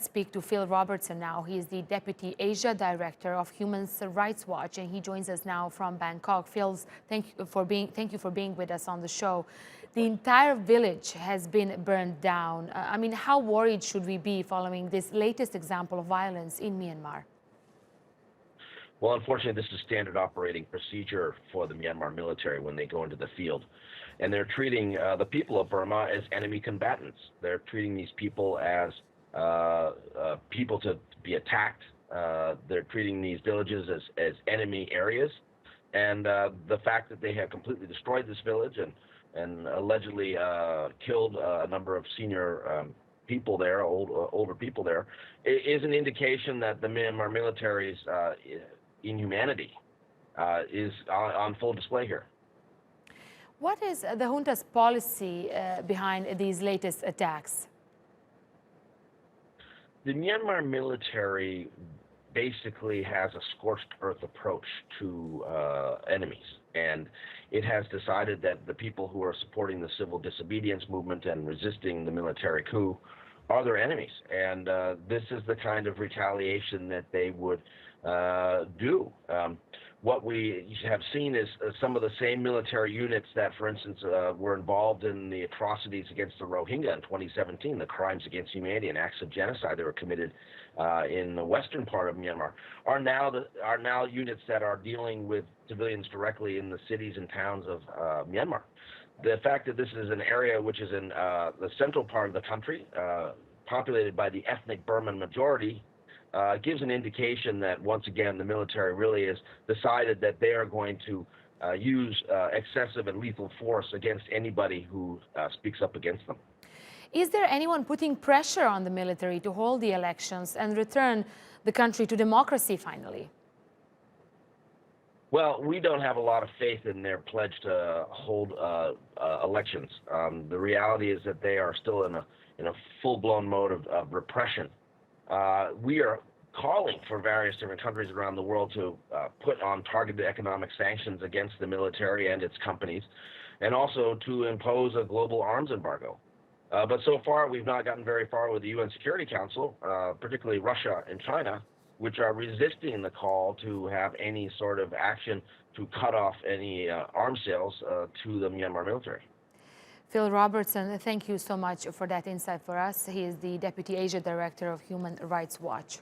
Let's speak to Phil Robertson now. He is the Deputy Asia Director of Human Rights Watch, and he joins us now from Bangkok. Phil, thank you for being with us on the show. The entire village has been burned down. I mean, how worried should we be following this latest example of violence in Myanmar? Well, unfortunately, this is standard operating procedure for the Myanmar military when they go into the field. And they're treating the people of Burma as enemy combatants. They're treating these people as people to be attacked. They're treating these villages as enemy areas. And the fact that they have completely destroyed this village and allegedly killed a number of senior people there, older people there, is an indication that the Myanmar military's inhumanity is on full display here. What is the junta's policy behind these latest attacks? The Myanmar military basically has a scorched earth approach to enemies, and it has decided that the people who are supporting the civil disobedience movement and resisting the military coup are their enemies, and this is the kind of retaliation that they would do. What we have seen is some of the same military units that, for instance, were involved in the atrocities against the Rohingya in 2017, the crimes against humanity and acts of genocide that were committed in the western part of Myanmar, are now units that are dealing with civilians directly in the cities and towns of Myanmar. The fact that this is an area which is in the central part of the country, populated by the ethnic Burman majority, gives an indication that, once again, the military really has decided that they are going to use excessive and lethal force against anybody who speaks up against them. Is there anyone putting pressure on the military to hold the elections and return the country to democracy finally? Well, we don't have a lot of faith in their pledge to hold elections. The reality is that they are still in a full-blown mode of repression. We are calling for various different countries around the world to put on targeted economic sanctions against the military and its companies, and also to impose a global arms embargo. But so far, we've not gotten very far with the UN Security Council, particularly Russia and China, which are resisting the call to have any sort of action to cut off any arms sales to the Myanmar military. Phil Robertson, thank you so much for that insight for us. He is the Deputy Asia Director of Human Rights Watch.